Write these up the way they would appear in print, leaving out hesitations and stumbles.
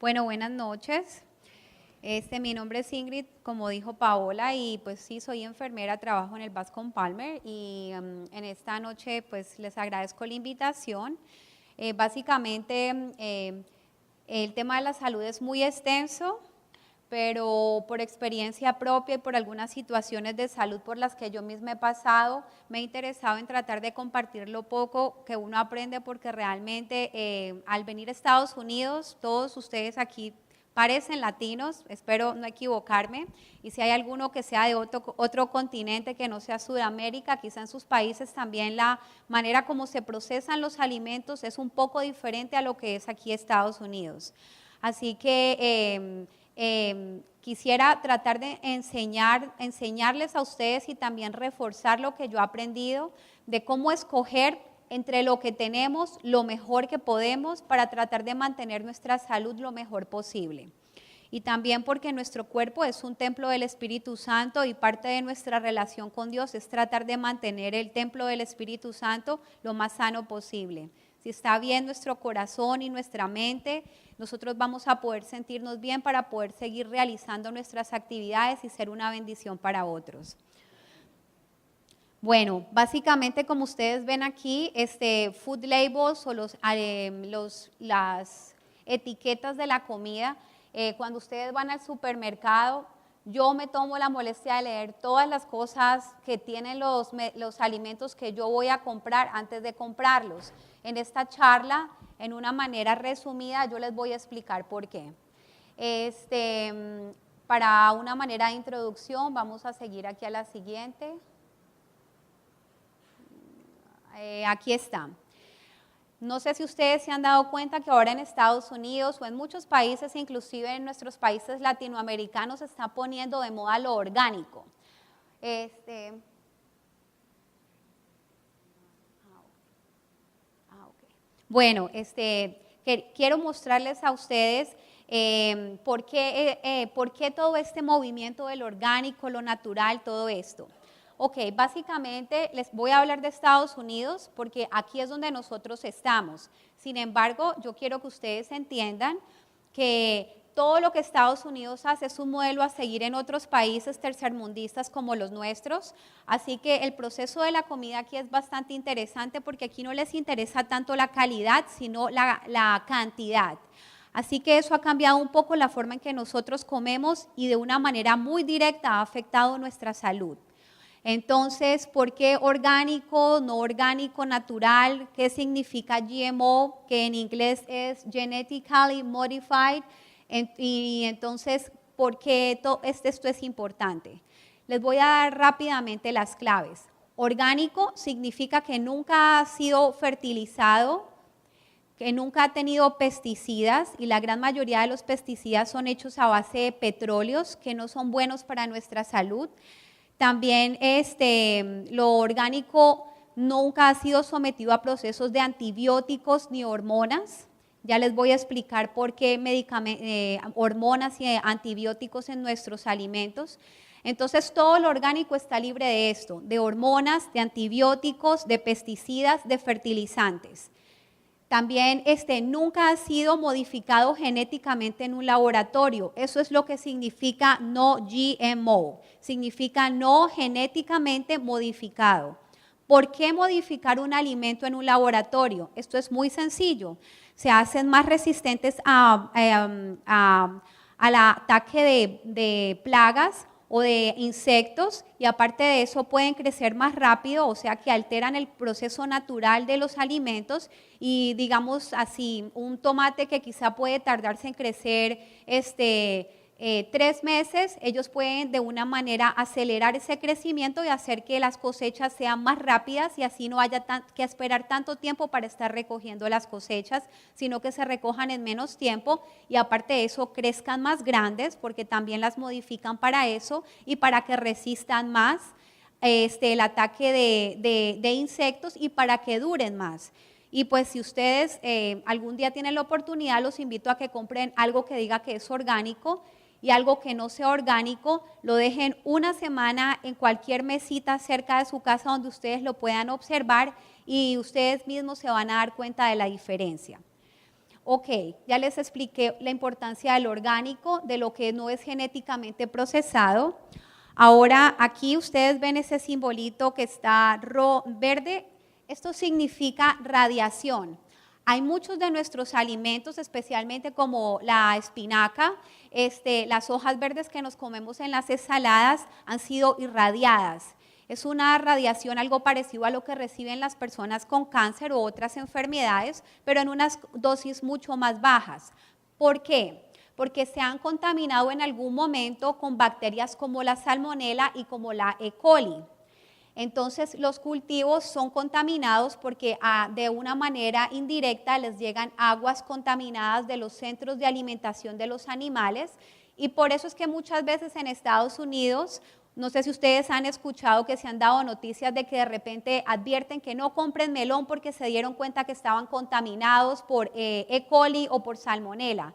Bueno, buenas noches. Mi nombre es Ingrid, como dijo Paola, y pues sí, soy enfermera, trabajo en el Bascom Palmer y en esta noche pues les agradezco la invitación. Básicamente el tema de la salud es muy extenso, pero por experiencia propia y por algunas situaciones de salud por las que yo misma he pasado, me he interesado en tratar de compartir lo poco que uno aprende, porque realmente al venir a Estados Unidos, todos ustedes aquí parecen latinos, espero no equivocarme, y si hay alguno que sea de otro continente que no sea Sudamérica, quizá en sus países también la manera como se procesan los alimentos es un poco diferente a lo que es aquí Estados Unidos. Así que quisiera tratar de enseñarles a ustedes y también reforzar lo que yo he aprendido de cómo escoger entre lo que tenemos lo mejor que podemos para tratar de mantener nuestra salud lo mejor posible. Y también porque nuestro cuerpo es un templo del Espíritu Santo y parte de nuestra relación con Dios es tratar de mantener el templo del Espíritu Santo lo más sano posible. Si está bien nuestro corazón y nuestra mente, nosotros vamos a poder sentirnos bien para poder seguir realizando nuestras actividades y ser una bendición para otros. Bueno, básicamente como ustedes ven aquí, food labels o las etiquetas de la comida, cuando ustedes van al supermercado, yo me tomo la molestia de leer todas las cosas que tienen los alimentos que yo voy a comprar antes de comprarlos. En esta charla, en una manera resumida, yo les voy a explicar por qué. Para una manera de introducción, vamos a seguir aquí a la siguiente. Aquí está. No sé si ustedes se han dado cuenta que ahora en Estados Unidos o en muchos países, inclusive en nuestros países latinoamericanos, se está poniendo de moda lo orgánico. Bueno, quiero mostrarles a ustedes por qué todo este movimiento del orgánico, lo natural, todo esto. Ok, básicamente les voy a hablar de Estados Unidos porque aquí es donde nosotros estamos. Sin embargo, yo quiero que ustedes entiendan que todo lo que Estados Unidos hace es un modelo a seguir en otros países tercermundistas como los nuestros. Así que el proceso de la comida aquí es bastante interesante porque aquí no les interesa tanto la calidad, sino la cantidad. Así que eso ha cambiado un poco la forma en que nosotros comemos y de una manera muy directa ha afectado nuestra salud. Entonces, ¿por qué orgánico, no orgánico, natural? ¿Qué significa GMO? Que en inglés es Genetically Modified. Y entonces, ¿por qué esto es importante? Les voy a dar rápidamente las claves. Orgánico significa que nunca ha sido fertilizado, que nunca ha tenido pesticidas, y la gran mayoría de los pesticidas son hechos a base de petróleos que no son buenos para nuestra salud. También lo orgánico nunca ha sido sometido a procesos de antibióticos ni hormonas. Ya les voy a explicar por qué hormonas y antibióticos en nuestros alimentos. Entonces todo lo orgánico está libre de esto, de hormonas, de antibióticos, de pesticidas, de fertilizantes. También nunca ha sido modificado genéticamente en un laboratorio. Eso es lo que significa no GMO. Significa no genéticamente modificado. ¿Por qué modificar un alimento en un laboratorio? Esto es muy sencillo. Se hacen más resistentes al ataque de plagas o de insectos, y aparte de eso pueden crecer más rápido, o sea que alteran el proceso natural de los alimentos. Y digamos así, un tomate que quizá puede tardarse en crecer 3 meses, ellos pueden de una manera acelerar ese crecimiento y hacer que las cosechas sean más rápidas, y así no haya que esperar tanto tiempo para estar recogiendo las cosechas, sino que se recojan en menos tiempo, y aparte de eso crezcan más grandes porque también las modifican para eso y para que resistan más el ataque de insectos y para que duren más. Y pues si ustedes algún día tienen la oportunidad, los invito a que compren algo que diga que es orgánico, y algo que no sea orgánico lo dejen una semana en cualquier mesita cerca de su casa donde ustedes lo puedan observar, y ustedes mismos se van a dar cuenta de la diferencia. Ok, ya les expliqué la importancia del orgánico, de lo que no es genéticamente procesado. Ahora aquí ustedes ven ese simbolito que está verde. Esto significa radiación. Hay muchos de nuestros alimentos, especialmente como la espinaca, las hojas verdes que nos comemos en las ensaladas han sido irradiadas. Es una radiación algo parecido a lo que reciben las personas con cáncer u otras enfermedades, pero en unas dosis mucho más bajas. ¿Por qué? Porque se han contaminado en algún momento con bacterias como la salmonela y como la E. coli. Entonces los cultivos son contaminados porque de una manera indirecta les llegan aguas contaminadas de los centros de alimentación de los animales, y por eso es que muchas veces en Estados Unidos, no sé si ustedes han escuchado que se han dado noticias de que de repente advierten que no compren melón porque se dieron cuenta que estaban contaminados por E. coli o por salmonela.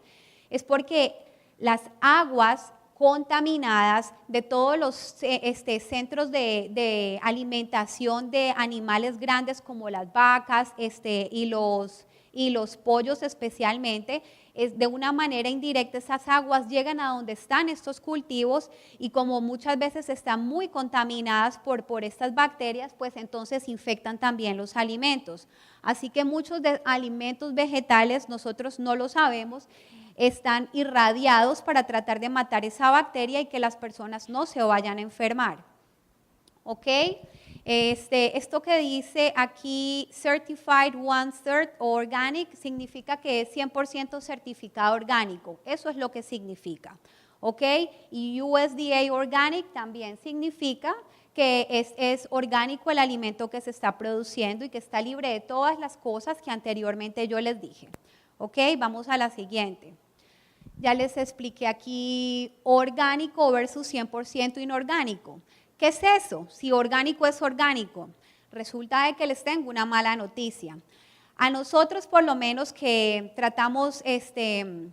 Es porque las aguas contaminadas de todos los centros de alimentación de animales grandes como las vacas y los pollos especialmente, de una manera indirecta esas aguas llegan a donde están estos cultivos, y como muchas veces están muy contaminadas por estas bacterias, pues entonces infectan también los alimentos. Así que muchos alimentos vegetales, nosotros no lo sabemos, están irradiados para tratar de matar esa bacteria y que las personas no se vayan a enfermar. ¿Ok? Esto que dice aquí, Certified 1/3 Organic, significa que es 100% certificado orgánico. Eso es lo que significa. ¿Ok? Y USDA Organic también significa que es orgánico el alimento que se está produciendo y que está libre de todas las cosas que anteriormente yo les dije. ¿Ok? Vamos a la siguiente. Ya les expliqué aquí orgánico versus 100% inorgánico. ¿Qué es eso? Si orgánico es orgánico. Resulta de que les tengo una mala noticia. A nosotros, por lo menos, que tratamos de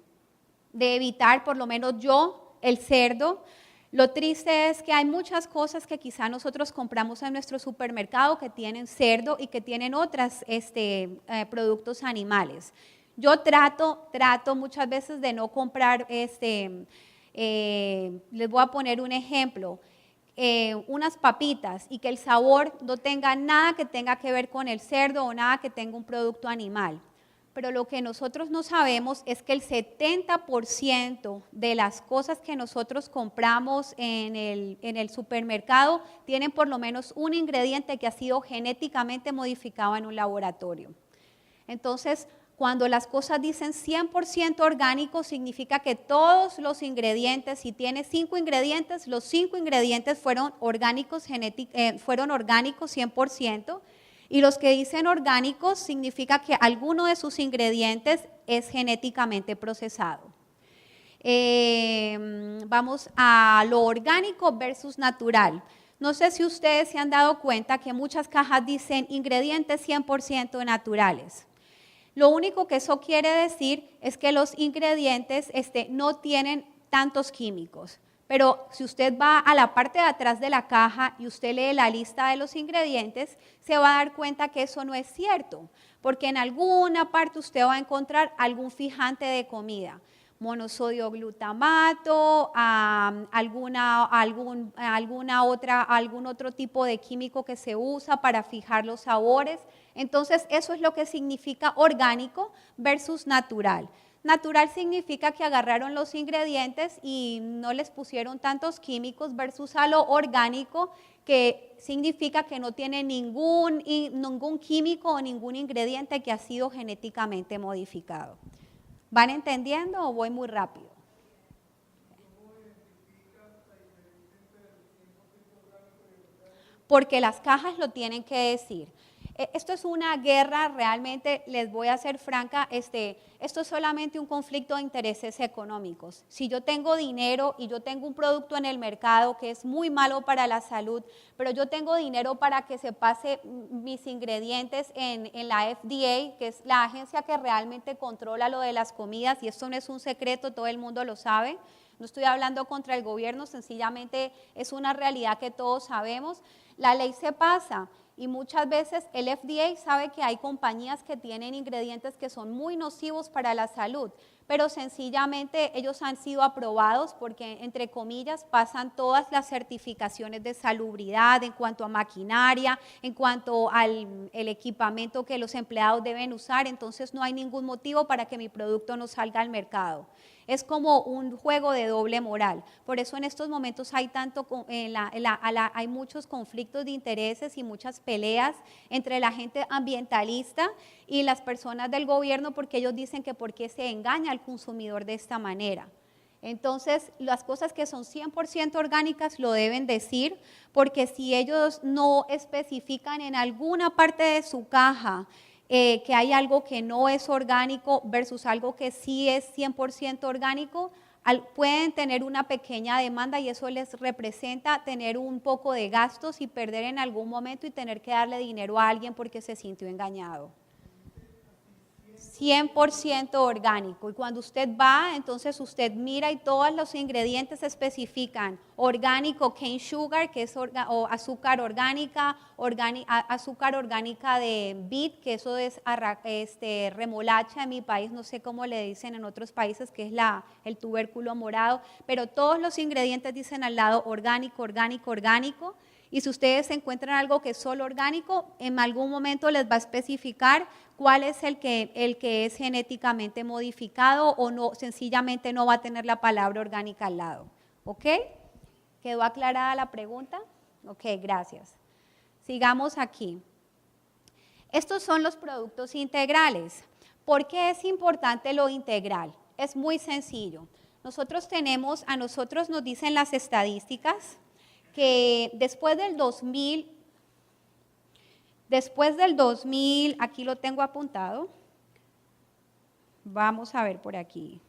evitar, por lo menos yo, el cerdo, lo triste es que hay muchas cosas que quizá nosotros compramos en nuestro supermercado que tienen cerdo y que tienen otros productos animales. Yo trato muchas veces de no comprar, les voy a poner un ejemplo, unas papitas y que el sabor no tenga nada que tenga que ver con el cerdo o nada que tenga un producto animal. Pero lo que nosotros no sabemos es que el 70% de las cosas que nosotros compramos en el supermercado tienen por lo menos un ingrediente que ha sido genéticamente modificado en un laboratorio. Entonces, cuando las cosas dicen 100% orgánico, significa que todos los ingredientes, si tiene 5 ingredientes, los 5 ingredientes fueron orgánicos 100%, y los que dicen orgánicos significa que alguno de sus ingredientes es genéticamente procesado. Vamos a lo orgánico versus natural. No sé si ustedes se han dado cuenta que muchas cajas dicen ingredientes 100% naturales. Lo único que eso quiere decir es que los ingredientes no tienen tantos químicos. Pero si usted va a la parte de atrás de la caja y usted lee la lista de los ingredientes, se va a dar cuenta que eso no es cierto, porque en alguna parte usted va a encontrar algún fijante de comida, monosodio glutamato, algún otro tipo de químico que se usa para fijar los sabores. Entonces, eso es lo que significa orgánico versus natural. Natural significa que agarraron los ingredientes y no les pusieron tantos químicos, versus a lo orgánico, que significa que no tiene ningún químico o ningún ingrediente que ha sido genéticamente modificado. ¿Van entendiendo o voy muy rápido? Porque las cajas lo tienen que decir. Esto es una guerra, realmente les voy a ser franca, esto es solamente un conflicto de intereses económicos. Si yo tengo dinero y yo tengo un producto en el mercado que es muy malo para la salud, pero yo tengo dinero para que se pase mis ingredientes en la FDA, que es la agencia que realmente controla lo de las comidas, y esto no es un secreto, todo el mundo lo sabe. No estoy hablando contra el gobierno, sencillamente es una realidad que todos sabemos. la ley se pasa y muchas veces el FDA sabe que hay compañías que tienen ingredientes que son muy nocivos para la salud, pero sencillamente ellos han sido aprobados porque, entre comillas, pasan todas las certificaciones de salubridad en cuanto a maquinaria, en cuanto al el equipamiento que los empleados deben usar, entonces no hay ningún motivo para que mi producto no salga al mercado. Es como un juego de doble moral. Por eso en estos momentos hay hay muchos conflictos de intereses y muchas peleas entre la gente ambientalista y las personas del gobierno, porque ellos dicen que por qué se engaña al consumidor de esta manera. Entonces, las cosas que son 100% orgánicas lo deben decir, porque si ellos no especifican en alguna parte de su caja que hay algo que no es orgánico versus algo que sí es 100% orgánico, pueden tener una pequeña demanda y eso les representa tener un poco de gastos y perder en algún momento y tener que darle dinero a alguien porque se sintió engañado. 100% orgánico, y cuando usted va, entonces usted mira y todos los ingredientes especifican orgánico cane sugar, que es azúcar orgánica, azúcar orgánica de beet, que eso es remolacha en mi país, no sé cómo le dicen en otros países, que es el tubérculo morado, pero todos los ingredientes dicen al lado orgánico, orgánico, orgánico. Y si ustedes encuentran algo que es solo orgánico, en algún momento les va a especificar cuál es el que es genéticamente modificado o no, sencillamente no va a tener la palabra orgánica al lado. ¿Ok? ¿Quedó aclarada la pregunta? Ok, gracias. Sigamos aquí. Estos son los productos integrales. ¿Por qué es importante lo integral? Es muy sencillo. A nosotros nos dicen las estadísticas que después del 2000, aquí lo tengo apuntado, vamos a ver por aquí.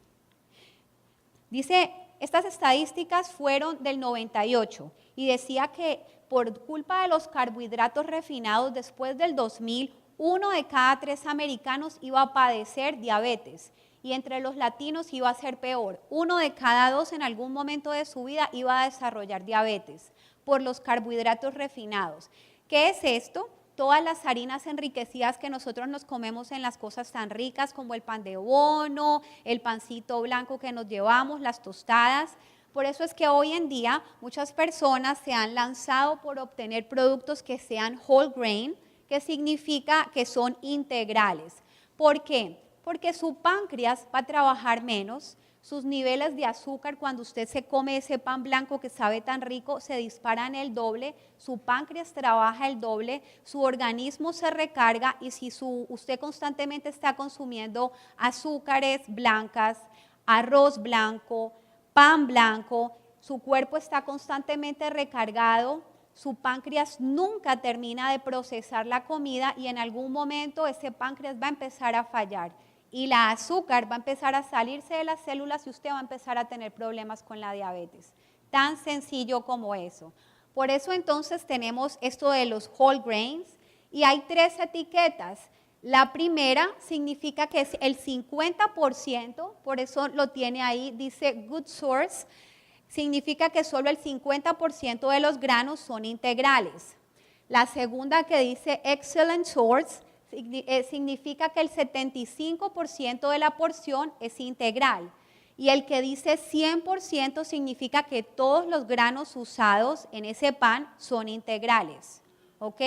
Dice, estas estadísticas fueron del 98 y decía que por culpa de los carbohidratos refinados después del 2000, 1 de cada 3 americanos iba a padecer diabetes. Y entre los latinos iba a ser peor. 1 de cada 2 en algún momento de su vida iba a desarrollar diabetes por los carbohidratos refinados. ¿Qué es esto? Todas las harinas enriquecidas que nosotros nos comemos en las cosas tan ricas como el pan de bono, el pancito blanco que nos llevamos, las tostadas. Por eso es que hoy en día muchas personas se han lanzado por obtener productos que sean whole grain, que significa que son integrales. ¿Por qué? Porque su páncreas va a trabajar menos, sus niveles de azúcar cuando usted se come ese pan blanco que sabe tan rico se disparan el doble, su páncreas trabaja el doble, su organismo se recarga y si usted constantemente está consumiendo azúcares blancas, arroz blanco, pan blanco, su cuerpo está constantemente recargado, su páncreas nunca termina de procesar la comida y en algún momento ese páncreas va a empezar a fallar. Y la azúcar va a empezar a salirse de las células y usted va a empezar a tener problemas con la diabetes. Tan sencillo como eso. Por eso entonces tenemos esto de los whole grains y hay 3 etiquetas. La primera significa que es el 50%, por eso lo tiene ahí, dice good source, significa que solo el 50% de los granos son integrales. La segunda que dice excellent source, significa que el 75% de la porción es integral. Y el que dice 100% significa que todos los granos usados en ese pan son integrales. ¿Ok?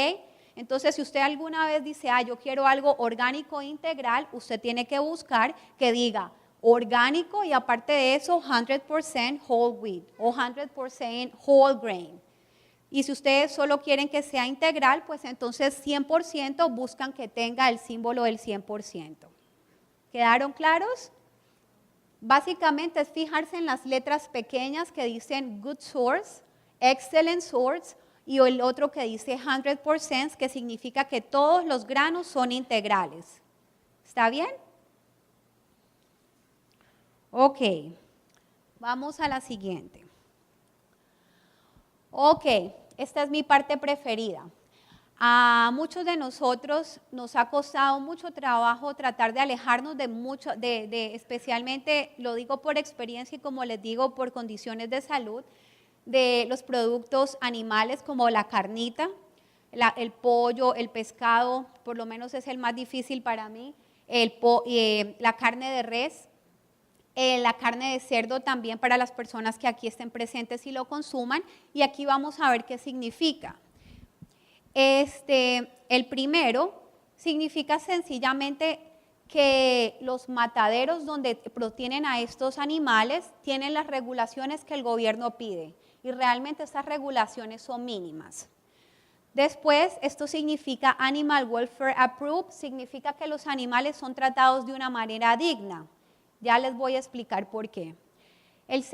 Entonces, si usted alguna vez dice, yo quiero algo orgánico e integral, usted tiene que buscar que diga orgánico y aparte de eso, 100% whole wheat o 100% whole grain. Y si ustedes solo quieren que sea integral, pues entonces 100% buscan que tenga el símbolo del 100%. ¿Quedaron claros? Básicamente es fijarse en las letras pequeñas que dicen good source, excellent source y el otro que dice 100%, que significa que todos los granos son integrales. ¿Está bien? Ok, vamos a la siguiente. Ok. Esta es mi parte preferida. A muchos de nosotros nos ha costado mucho trabajo tratar de alejarnos especialmente, lo digo por experiencia y como les digo, por condiciones de salud, de los productos animales como la carnita, el pollo, el pescado, por lo menos es el más difícil para mí, la carne de res, la carne de cerdo también para las personas que aquí estén presentes y lo consuman, y aquí vamos a ver qué significa. El primero significa sencillamente que los mataderos donde tienen a estos animales tienen las regulaciones que el gobierno pide, y realmente estas regulaciones son mínimas. Después, esto significa Animal Welfare Approved, significa que los animales son tratados de una manera digna. Ya les voy a explicar por qué. El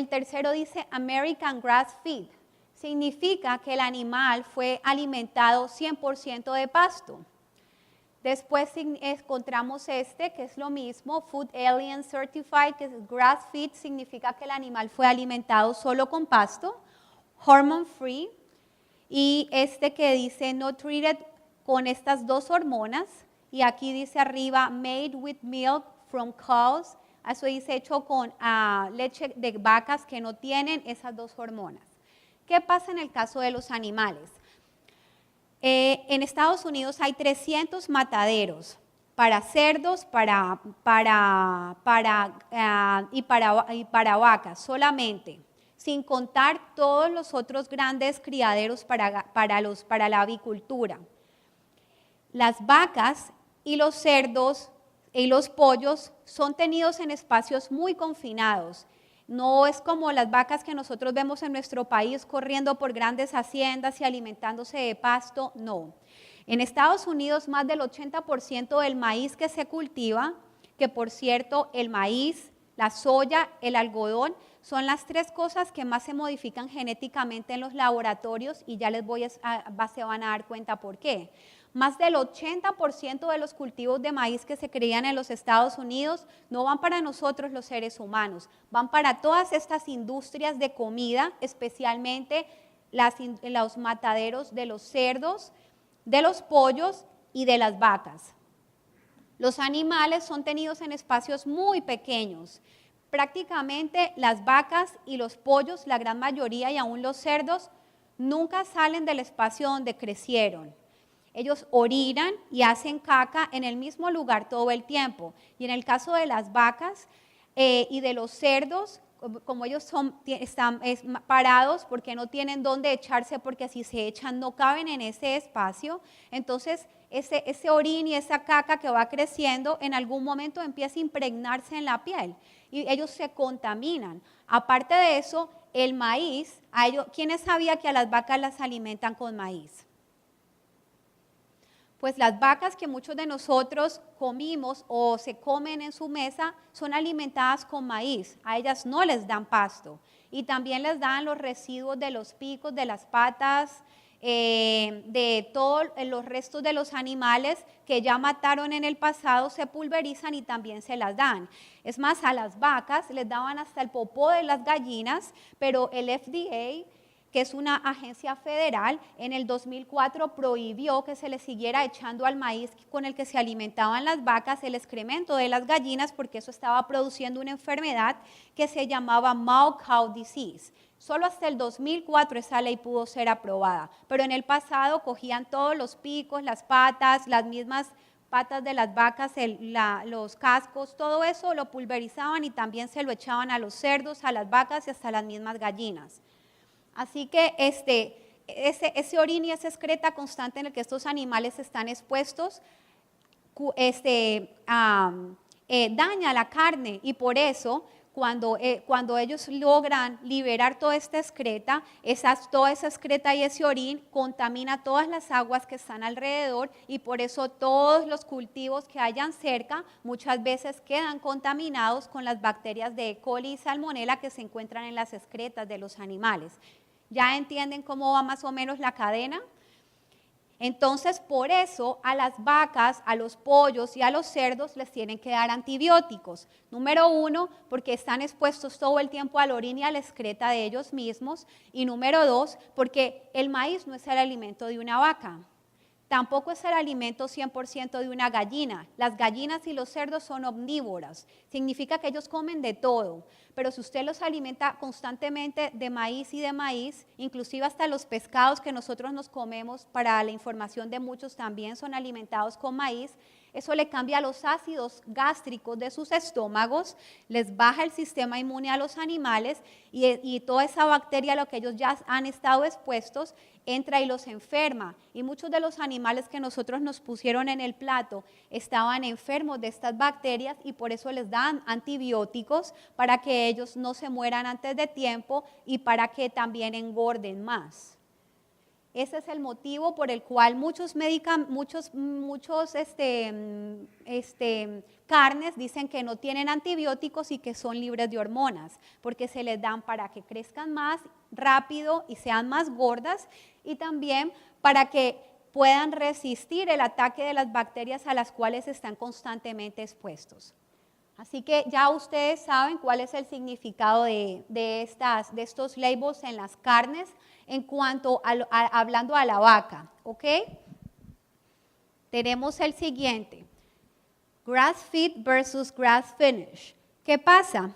tercero dice American Grass Feed, significa que el animal fue alimentado 100% de pasto. Después encontramos que es lo mismo, Food Alien Certified, que es Grass Feed, significa que el animal fue alimentado solo con pasto. Hormone Free, y que dice no treated con estas dos hormonas, y aquí dice arriba made with milk from cows, eso dice hecho con leche de vacas que no tienen esas dos hormonas. ¿Qué pasa en el caso de los animales? En Estados Unidos hay 300 mataderos para cerdos y para vacas solamente, sin contar todos los otros grandes criaderos para la avicultura. Las vacas y los cerdos y los pollos son tenidos en espacios muy confinados. No es como las vacas que nosotros vemos en nuestro país corriendo por grandes haciendas y alimentándose de pasto, no. En Estados Unidos más del 80% del maíz que se cultiva, que por cierto el maíz, la soya, el algodón, son las tres cosas que más se modifican genéticamente en los laboratorios, y ya se van a dar cuenta por qué. Más del 80% de los cultivos de maíz que se crían en los Estados Unidos no van para nosotros los seres humanos, van para todas estas industrias de comida, especialmente los mataderos de los cerdos, de los pollos y de las vacas. Los animales son tenidos en espacios muy pequeños. Prácticamente las vacas y los pollos, la gran mayoría, y aún los cerdos, nunca salen del espacio donde crecieron. Ellos orinan y hacen caca en el mismo lugar todo el tiempo. Y en el caso de las vacas y de los cerdos, como ellos están parados porque no tienen dónde echarse, porque si se echan no caben en ese espacio, entonces ese orín y esa caca que va creciendo en algún momento empieza a impregnarse en la piel y ellos se contaminan. Aparte de eso, el maíz, ¿quiénes sabían que a las vacas las alimentan con maíz? Pues las vacas que muchos de nosotros comimos o se comen en su mesa son alimentadas con maíz, a ellas no les dan pasto, y también les dan los residuos de los picos, de las patas, de todos los restos de los animales que ya mataron en el pasado, se pulverizan y también se las dan. Es más, a las vacas les daban hasta el popó de las gallinas, pero el FDA, que es una agencia federal, en el 2004 prohibió que se le siguiera echando al maíz con el que se alimentaban las vacas el excremento de las gallinas, porque eso estaba produciendo una enfermedad que se llamaba Mad Cow Disease. Solo hasta el 2004 esa ley pudo ser aprobada, pero en el pasado cogían todos los picos, las patas, las mismas patas de las vacas, los cascos, todo eso lo pulverizaban y también se lo echaban a los cerdos, a las vacas y hasta a las mismas gallinas. Así que ese orín y esa excreta constante en el que estos animales están expuestos daña la carne, y por eso cuando ellos logran liberar toda esta excreta, toda esa excreta y ese orín contamina todas las aguas que están alrededor, y por eso todos los cultivos que hayan cerca muchas veces quedan contaminados con las bacterias de E. coli y Salmonella que se encuentran en las excretas de los animales. ¿Ya entienden cómo va más o menos la cadena? Entonces, por eso a las vacas, a los pollos y a los cerdos les tienen que dar antibióticos. Número 1, porque están expuestos todo el tiempo al orín y a la excreta de ellos mismos. Y número 2, porque el maíz no es el alimento de una vaca. Tampoco es el alimento 100% de una gallina. Las gallinas y los cerdos son omnívoras. Significa que ellos comen de todo. pero si usted los alimenta constantemente de maíz y de maíz, inclusive hasta los pescados que nosotros nos comemos, para la información de muchos también son alimentados con maíz, eso le cambia los ácidos gástricos de sus estómagos, les baja el sistema inmune a los animales y toda esa bacteria a lo que ellos ya han estado expuestos entra y los enferma. Y muchos de los animales que nosotros nos pusieron en el plato estaban enfermos de estas bacterias y por eso les dan antibióticos para que ellos no se mueran antes de tiempo y para que también engorden más. Ese es el motivo por el cual muchos carnes dicen que no tienen antibióticos y que son libres de hormonas, porque se les dan para que crezcan más rápido y sean más gordas y también para que puedan resistir el ataque de las bacterias a las cuales están constantemente expuestos. Así que ya ustedes saben cuál es el significado de estos labels en las carnes en cuanto hablando a la vaca, ¿ok? Tenemos el siguiente, grass feed versus grass finish. ¿Qué pasa?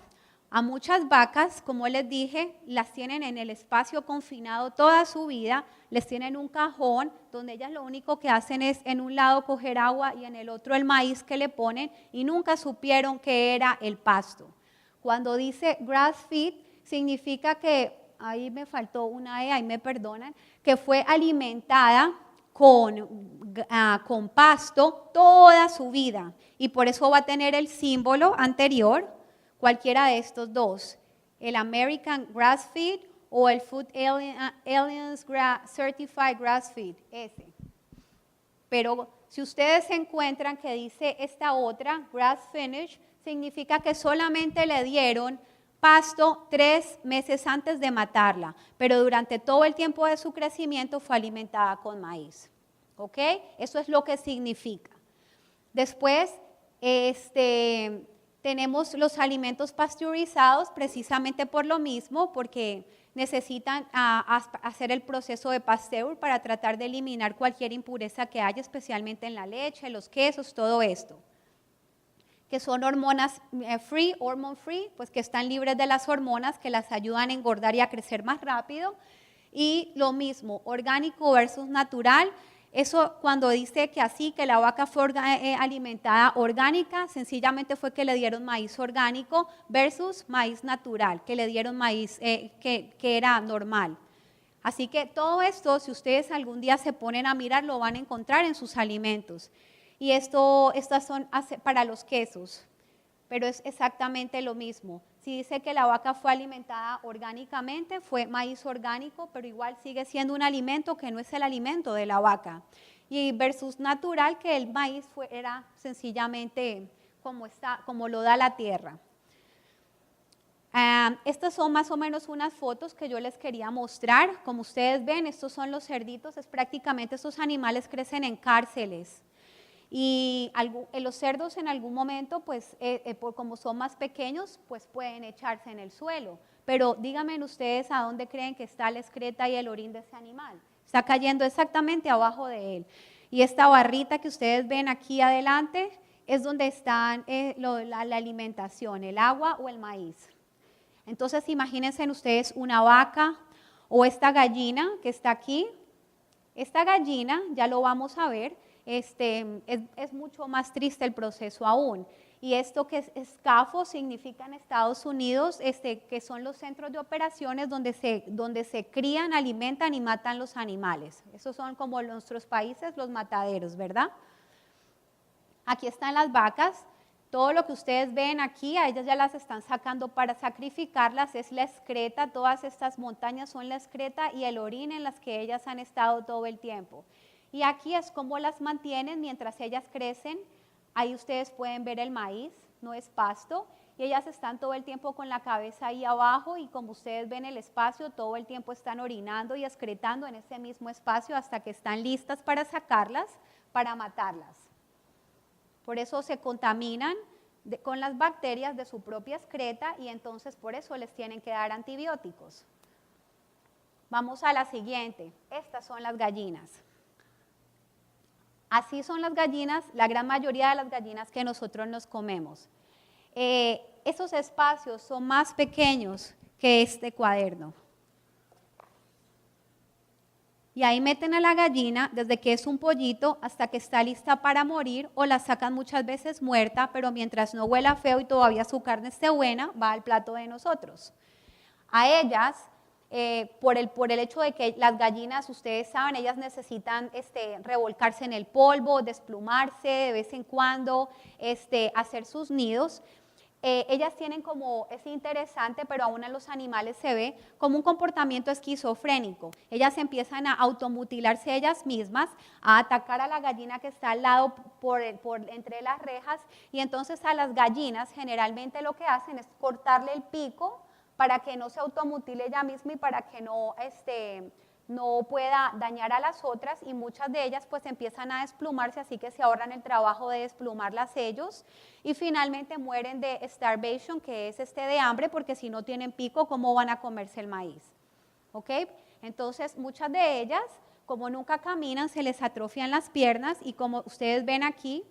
A muchas vacas, como les dije, las tienen en el espacio confinado toda su vida, les tienen un cajón donde ellas lo único que hacen es en un lado coger agua y en el otro el maíz que le ponen y nunca supieron que era el pasto. Cuando dice grass feed, significa que, ahí me faltó una E, ahí me perdonan, que fue alimentada con pasto toda su vida y por eso va a tener el símbolo anterior, cualquiera de estos dos, el American Grass Feed o el Food Alliance Certified Grass Feed, ese. Pero si ustedes encuentran que dice esta otra, Grass Finish, significa que solamente le dieron pasto 3 meses antes de matarla, pero durante todo el tiempo de su crecimiento fue alimentada con maíz. ¿Ok? Eso es lo que significa. Después, tenemos los alimentos pasteurizados precisamente por lo mismo, porque necesitan hacer el proceso de Pasteur para tratar de eliminar cualquier impureza que haya, especialmente en la leche, los quesos, todo esto. Que son hormonas free, hormone free, pues que están libres de las hormonas que las ayudan a engordar y a crecer más rápido. Y lo mismo, orgánico versus natural. Eso cuando dice que así, que la vaca fue alimentada orgánica, sencillamente fue que le dieron maíz orgánico versus maíz natural, que le dieron maíz que era normal. Así que todo esto, si ustedes algún día se ponen a mirar, lo van a encontrar en sus alimentos. Y estas son para los quesos, pero es exactamente lo mismo. Si dice que la vaca fue alimentada orgánicamente, fue maíz orgánico, pero igual sigue siendo un alimento que no es el alimento de la vaca. Y versus natural, que el maíz era sencillamente como lo da la tierra. Estas son más o menos unas fotos que yo les quería mostrar. Como ustedes ven, estos son los cerditos, prácticamente estos animales crecen en cárceles. Y los cerdos en algún momento, pues como son más pequeños, pues pueden echarse en el suelo. Pero díganme ustedes a dónde creen que está la excreta y el orín de ese animal. Está cayendo exactamente abajo de él. Y esta barrita que ustedes ven aquí adelante es donde está la alimentación, el agua o el maíz. Entonces imagínense ustedes una vaca o esta gallina que está aquí. Esta gallina, ya lo vamos a ver, es mucho más triste el proceso aún. Y esto que es SCAFO significa en Estados Unidos, que son los centros de operaciones donde se crían, alimentan y matan los animales. Esos son como en nuestros países los mataderos, ¿verdad? Aquí están las vacas. Todo lo que ustedes ven aquí, a ellas ya las están sacando para sacrificarlas, es la excreta, todas estas montañas son la excreta y el orín en las que ellas han estado todo el tiempo. Y aquí es como las mantienen mientras ellas crecen. Ahí ustedes pueden ver el maíz, no es pasto, y ellas están todo el tiempo con la cabeza ahí abajo y como ustedes ven el espacio, todo el tiempo están orinando y excretando en ese mismo espacio hasta que están listas para sacarlas, para matarlas. Por eso se contaminan con las bacterias de su propia excreta y entonces por eso les tienen que dar antibióticos. Vamos a la siguiente. Estas son las gallinas. Así son las gallinas, la gran mayoría de las gallinas que nosotros nos comemos. Esos espacios son más pequeños que este cuaderno. Y ahí meten a la gallina desde que es un pollito hasta que está lista para morir, o la sacan muchas veces muerta, pero mientras no huela feo y todavía su carne esté buena, va al plato de nosotros. A ellas, por el hecho de que las gallinas, ustedes saben, ellas necesitan revolcarse en el polvo, desplumarse de vez en cuando, hacer sus nidos. Ellas tienen como, es interesante, pero aún en los animales se ve como un comportamiento esquizofrénico. Ellas empiezan a automutilarse ellas mismas, a atacar a la gallina que está al lado entre las rejas, y entonces a las gallinas generalmente lo que hacen es cortarle el pico para que no se automutile ella misma y para que no pueda dañar a las otras, y muchas de ellas pues empiezan a desplumarse, así que se ahorran el trabajo de desplumarlas ellos, y finalmente mueren de starvation, que es de hambre, porque si no tienen pico, ¿cómo van a comerse el maíz? ¿Ok? Entonces muchas de ellas, como nunca caminan, se les atrofian las piernas, y como ustedes ven aquí,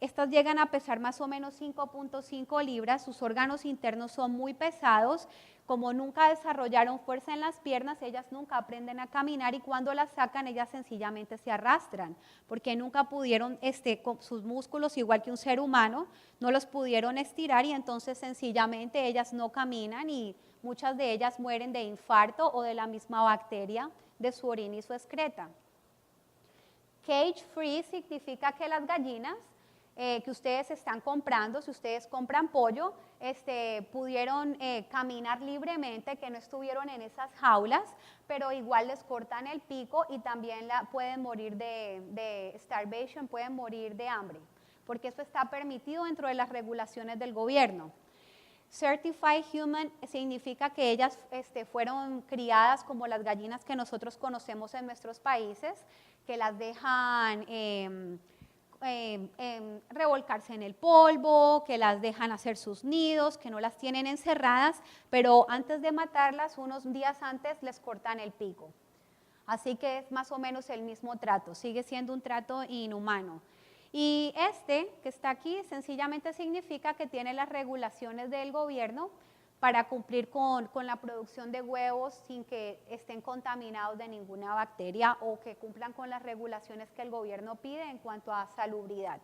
estas llegan a pesar más o menos 5.5 libras, sus órganos internos son muy pesados, como nunca desarrollaron fuerza en las piernas, ellas nunca aprenden a caminar, y cuando las sacan ellas sencillamente se arrastran, porque nunca pudieron, con sus músculos, igual que un ser humano, no los pudieron estirar, y entonces sencillamente ellas no caminan, y muchas de ellas mueren de infarto o de la misma bacteria de su orina y su excreta. Cage free significa que las gallinas que ustedes están comprando, si ustedes compran pollo, pudieron caminar libremente, que no estuvieron en esas jaulas, pero igual les cortan el pico y también pueden morir de starvation, pueden morir de hambre, porque eso está permitido dentro de las regulaciones del gobierno. Certified Human significa que ellas fueron criadas como las gallinas que nosotros conocemos en nuestros países, que las dejan revolcarse en el polvo, que las dejan hacer sus nidos, que no las tienen encerradas, pero antes de matarlas, unos días antes, les cortan el pico. Así que es más o menos el mismo trato, sigue siendo un trato inhumano. Y que está aquí, sencillamente significa que tiene las regulaciones del gobierno para cumplir con la producción de huevos sin que estén contaminados de ninguna bacteria, o que cumplan con las regulaciones que el gobierno pide en cuanto a salubridad.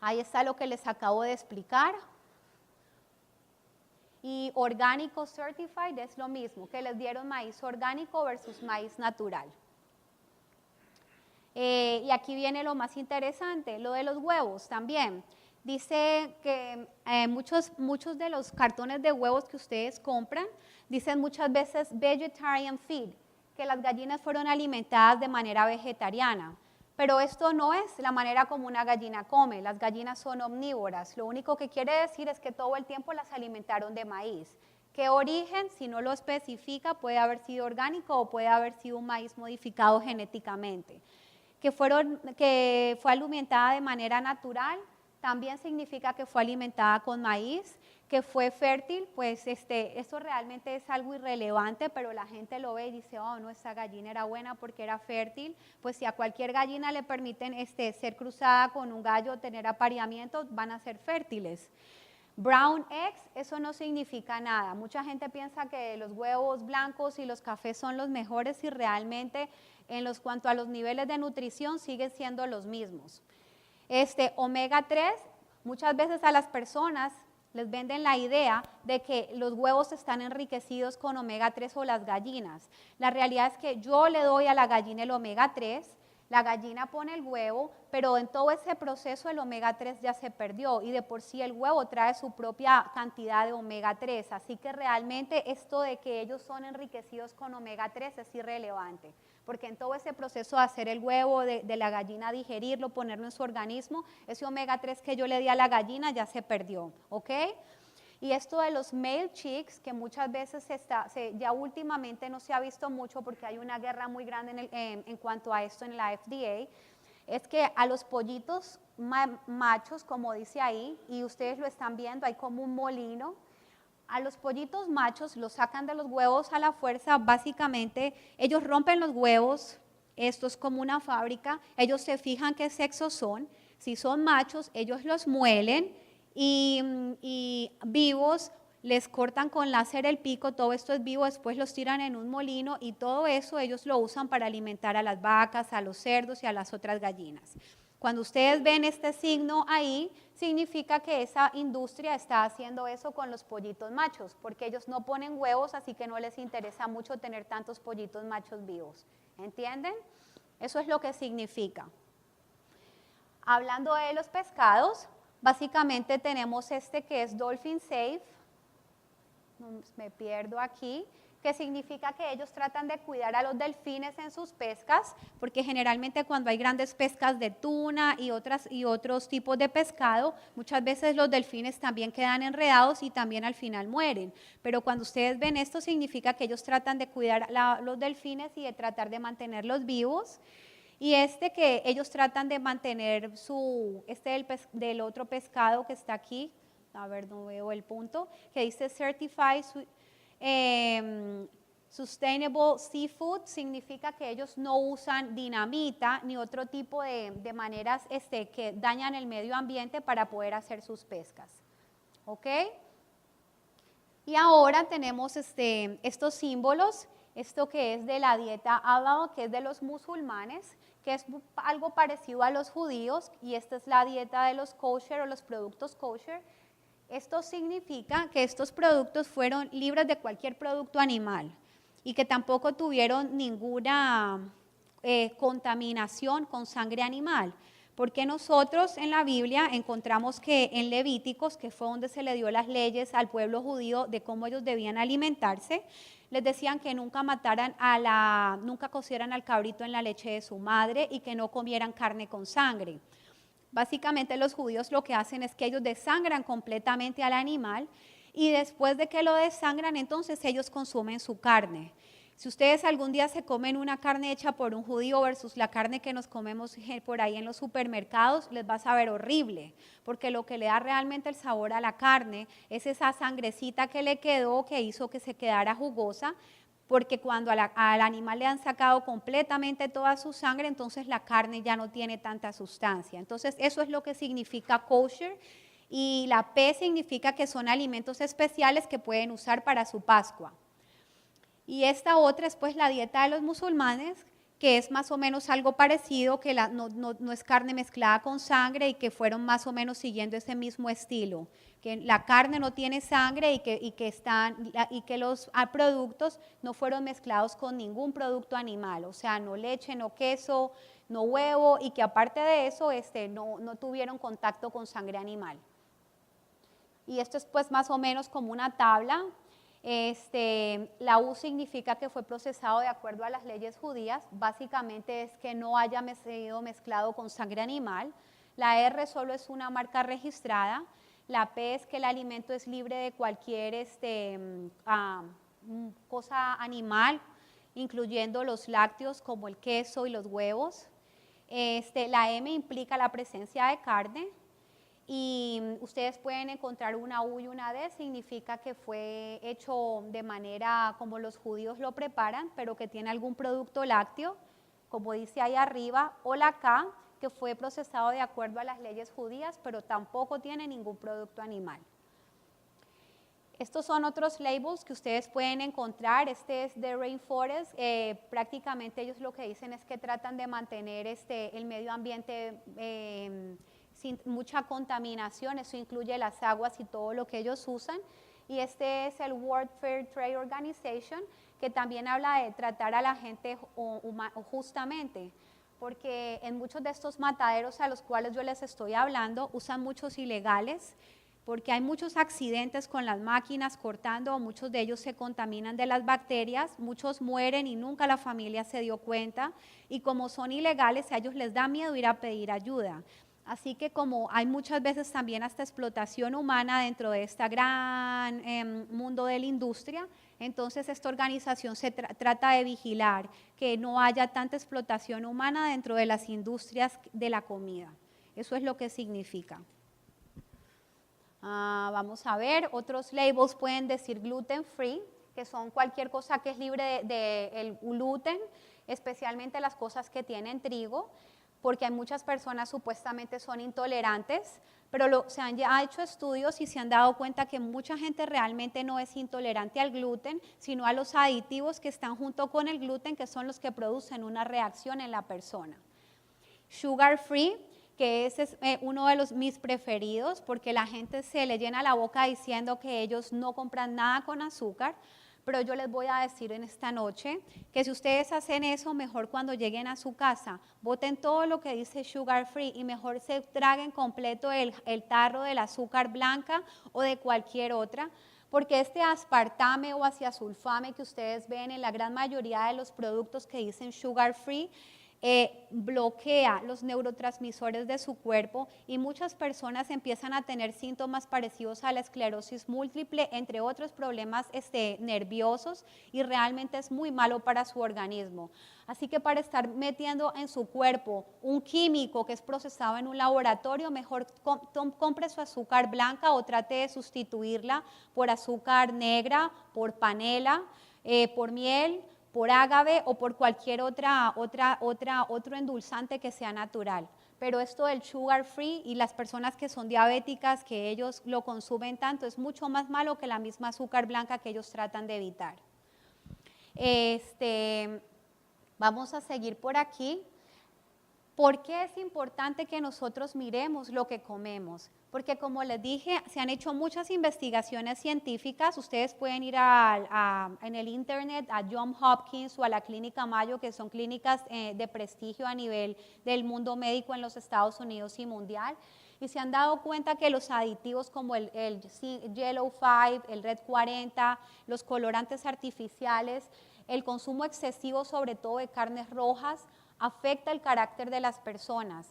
Ahí está lo que les acabo de explicar. Y orgánico certified es lo mismo, que les dieron maíz orgánico versus maíz natural. Y aquí viene lo más interesante, lo de los huevos también. Dice que muchos de los cartones de huevos que ustedes compran, dicen muchas veces vegetarian feed, que las gallinas fueron alimentadas de manera vegetariana. Pero esto no es la manera como una gallina come, las gallinas son omnívoras. Lo único que quiere decir es que todo el tiempo las alimentaron de maíz. ¿Qué origen? Si no lo especifica, puede haber sido orgánico o puede haber sido un maíz modificado genéticamente. Que fue alimentada de manera natural, también significa que fue alimentada con maíz, que fue fértil, pues eso realmente es algo irrelevante, pero la gente lo ve y dice, oh, no, esa gallina era buena porque era fértil. Pues si a cualquier gallina le permiten ser cruzada con un gallo, tener apareamiento, van a ser fértiles. Brown eggs, eso no significa nada. Mucha gente piensa que los huevos blancos y los cafés son los mejores, y realmente cuanto a los niveles de nutrición siguen siendo los mismos. Omega 3, muchas veces a las personas les venden la idea de que los huevos están enriquecidos con omega 3 o las gallinas. La realidad es que yo le doy a la gallina el omega 3, la gallina pone el huevo, pero en todo ese proceso el omega 3 ya se perdió, y de por sí el huevo trae su propia cantidad de omega 3, así que realmente esto de que ellos son enriquecidos con omega 3 es irrelevante, porque en todo ese proceso de hacer el huevo, de la gallina digerirlo, ponerlo en su organismo, ese omega 3 que yo le di a la gallina ya se perdió, ¿ok? Y esto de los male chicks, que muchas veces ya últimamente no se ha visto mucho porque hay una guerra muy grande en cuanto a esto en la FDA, es que a los pollitos machos, como dice ahí, y ustedes lo están viendo, hay como un molino. A los pollitos machos los sacan de los huevos a la fuerza, básicamente ellos rompen los huevos, esto es como una fábrica, ellos se fijan qué sexo son, si son machos ellos los muelen y vivos, les cortan con láser el pico, todo esto es vivo, después los tiran en un molino y todo eso ellos lo usan para alimentar a las vacas, a los cerdos y a las otras gallinas. Cuando ustedes ven este signo ahí, significa que esa industria está haciendo eso con los pollitos machos, porque ellos no ponen huevos, así que no les interesa mucho tener tantos pollitos machos vivos. ¿Entienden? Eso es lo que significa. Hablando de los pescados, básicamente tenemos este que es Dolphin Safe. Me pierdo aquí, que significa que ellos tratan de cuidar a los delfines en sus pescas, porque generalmente cuando hay grandes pescas de tuna y otros tipos de pescado, muchas veces los delfines también quedan enredados y también al final mueren. Pero cuando ustedes ven esto, significa que ellos tratan de cuidar los delfines y de tratar de mantenerlos vivos. Y que ellos tratan de mantener del otro pescado que está aquí, a ver, no veo el punto, que dice Certified Sustainable Seafood, significa que ellos no usan dinamita ni otro tipo de maneras que dañan el medio ambiente para poder hacer sus pescas. ¿Ok? Y ahora tenemos estos símbolos, esto que es de la dieta halal, que es de los musulmanes, que es algo parecido a los judíos, y esta es la dieta de los kosher o los productos kosher. Esto significa que estos productos fueron libres de cualquier producto animal y que tampoco tuvieron ninguna contaminación con sangre animal. Porque nosotros en la Biblia encontramos que en Levíticos, que fue donde se le dio las leyes al pueblo judío de cómo ellos debían alimentarse, les decían que nunca nunca cocieran al cabrito en la leche de su madre y que no comieran carne con sangre. Básicamente los judíos lo que hacen es que ellos desangran completamente al animal y después de que lo desangran, entonces ellos consumen su carne. Si ustedes algún día se comen una carne hecha por un judío versus la carne que nos comemos por ahí en los supermercados, les va a saber horrible, porque lo que le da realmente el sabor a la carne es esa sangrecita que le quedó, que hizo que se quedara jugosa, porque cuando al animal le han sacado completamente toda su sangre, entonces la carne ya no tiene tanta sustancia. Entonces eso es lo que significa kosher, y la P significa que son alimentos especiales que pueden usar para su Pascua. Y esta otra es pues la dieta de los musulmanes, que es más o menos algo parecido, que no es carne mezclada con sangre y que fueron más o menos siguiendo ese mismo estilo, que la carne no tiene sangre y que los productos no fueron mezclados con ningún producto animal, o sea, no leche, no queso, no huevo, y que aparte de eso no tuvieron contacto con sangre animal. Y esto es pues más o menos como una tabla. La U significa que fue procesado de acuerdo a las leyes judías, básicamente es que no haya sido mezclado con sangre animal. La R solo es una marca registrada. La P es que el alimento es libre de cualquier cosa animal, incluyendo los lácteos como el queso y los huevos. La M implica la presencia de carne. Y ustedes pueden encontrar una U y una D, significa que fue hecho de manera como los judíos lo preparan, pero que tiene algún producto lácteo, como dice ahí arriba, o la K, que fue procesado de acuerdo a las leyes judías, pero tampoco tiene ningún producto animal. Estos son otros labels que ustedes pueden encontrar. Este es de Rainforest. Prácticamente ellos lo que dicen es que tratan de mantener el medio ambiente sin mucha contaminación, eso incluye las aguas y todo lo que ellos usan. Y este es el World Fair Trade Organization, que también habla de tratar a la gente justamente, porque en muchos de estos mataderos a los cuales yo les estoy hablando, usan muchos ilegales, porque hay muchos accidentes con las máquinas cortando, muchos de ellos se contaminan de las bacterias, muchos mueren y nunca la familia se dio cuenta, y como son ilegales, a ellos les da miedo ir a pedir ayuda. Así que como hay muchas veces también hasta explotación humana dentro de este gran mundo de la industria, entonces esta organización se trata de vigilar que no haya tanta explotación humana dentro de las industrias de la comida. Eso es lo que significa. Vamos a ver, otros labels pueden decir gluten free, que son cualquier cosa que es libre del gluten, especialmente las cosas que tienen trigo, porque hay muchas personas supuestamente son intolerantes, pero se han ya hecho estudios y se han dado cuenta que mucha gente realmente no es intolerante al gluten, sino a los aditivos que están junto con el gluten, que son los que producen una reacción en la persona. Sugar free, que ese es uno de mis preferidos, porque la gente se le llena la boca diciendo que ellos no compran nada con azúcar, pero yo les voy a decir en esta noche que si ustedes hacen eso, mejor cuando lleguen a su casa, boten todo lo que dice sugar free y mejor se traguen completo el tarro del azúcar blanca o de cualquier otra, porque este aspartame o aciasulfame que ustedes ven en la gran mayoría de los productos que dicen sugar free, bloquea los neurotransmisores de su cuerpo y muchas personas empiezan a tener síntomas parecidos a la esclerosis múltiple, entre otros problemas nerviosos, y realmente es muy malo para su organismo. Así que para estar metiendo en su cuerpo un químico que es procesado en un laboratorio, mejor compre su azúcar blanca o trate de sustituirla por azúcar negra, por panela, por miel, por ágave o por cualquier otro endulzante que sea natural. Pero esto del sugar free y las personas que son diabéticas, que ellos lo consumen tanto, es mucho más malo que la misma azúcar blanca que ellos tratan de evitar. Vamos a seguir por aquí. ¿Por qué es importante que nosotros miremos lo que comemos? Porque como les dije, se han hecho muchas investigaciones científicas. Ustedes pueden ir en el internet a Johns Hopkins o a la Clínica Mayo, que son clínicas de prestigio a nivel del mundo médico en los Estados Unidos y mundial. Y se han dado cuenta que los aditivos como el Yellow 5, el Red 40, los colorantes artificiales, el consumo excesivo sobre todo de carnes rojas, afecta el carácter de las personas.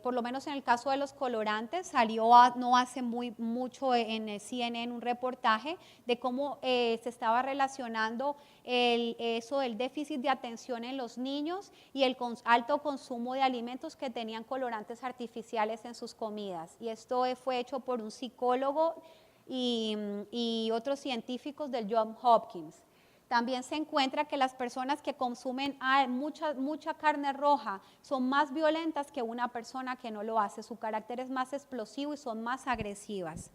Por lo menos en el caso de los colorantes, salió no hace mucho en CNN un reportaje de cómo se estaba relacionando eso del déficit de atención en los niños y el alto consumo de alimentos que tenían colorantes artificiales en sus comidas. Y esto fue hecho por un psicólogo y otros científicos del Johns Hopkins. También se encuentra que las personas que consumen mucha carne roja son más violentas que una persona que no lo hace. Su carácter es más explosivo y son más agresivas.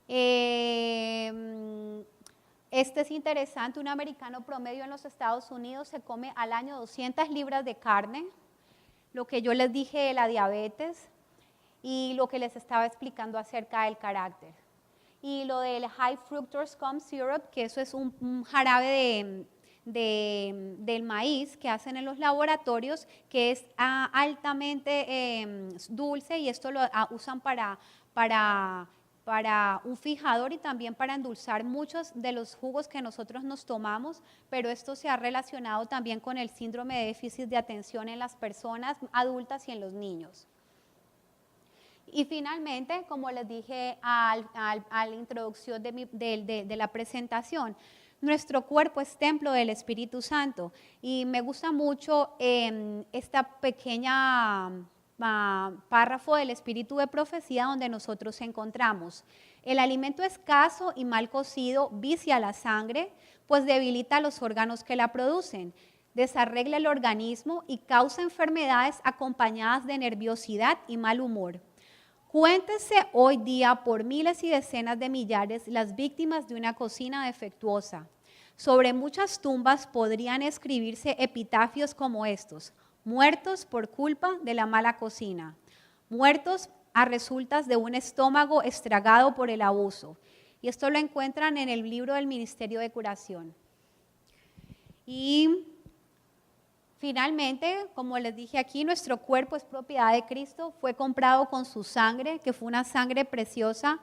Este es interesante, un americano promedio en los Estados Unidos se come al año 200 libras de carne, lo que yo les dije de la diabetes y lo que les estaba explicando acerca del carácter. Y lo del high fructose corn syrup, que eso es un jarabe del maíz que hacen en los laboratorios, que es altamente dulce, y esto lo usan para un fijador y también para endulzar muchos de los jugos que nosotros nos tomamos, pero esto se ha relacionado también con el síndrome de déficit de atención en las personas adultas y en los niños. Y finalmente, como les dije a la introducción de la presentación, nuestro cuerpo es templo del Espíritu Santo. Y me gusta mucho esta pequeña párrafo del Espíritu de Profecía donde nosotros encontramos: el alimento escaso y mal cocido vicia la sangre, pues debilita los órganos que la producen, desarregla el organismo y causa enfermedades acompañadas de nerviosidad y mal humor. Cuéntese hoy día por miles y decenas de millares las víctimas de una cocina defectuosa. Sobre muchas tumbas podrían escribirse epitafios como estos: muertos por culpa de la mala cocina, muertos a resultas de un estómago estragado por el abuso. Y esto lo encuentran en el libro del Ministerio de Curación. Y finalmente, como les dije aquí, nuestro cuerpo es propiedad de Cristo, fue comprado con su sangre, que fue una sangre preciosa.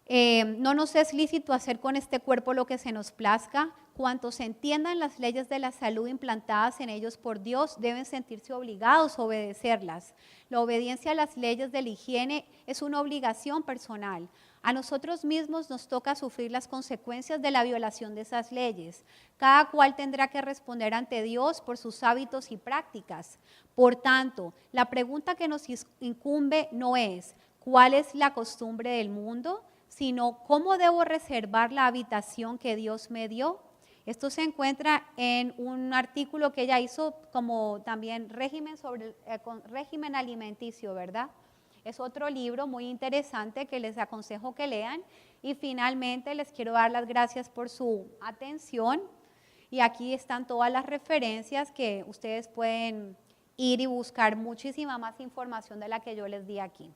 No nos es lícito hacer con este cuerpo lo que se nos plazca. Cuantos entiendan las leyes de la salud implantadas en ellos por Dios deben sentirse obligados a obedecerlas. La obediencia a las leyes de la higiene es una obligación personal. A nosotros mismos nos toca sufrir las consecuencias de la violación de esas leyes. Cada cual tendrá que responder ante Dios por sus hábitos y prácticas. Por tanto, la pregunta que nos incumbe no es ¿cuál es la costumbre del mundo?, sino ¿cómo debo reservar la habitación que Dios me dio? Esto se encuentra en un artículo que ella hizo como también régimen alimenticio, ¿verdad? Es otro libro muy interesante que les aconsejo que lean. Y finalmente les quiero dar las gracias por su atención. Y aquí están todas las referencias que ustedes pueden ir y buscar muchísima más información de la que yo les di aquí.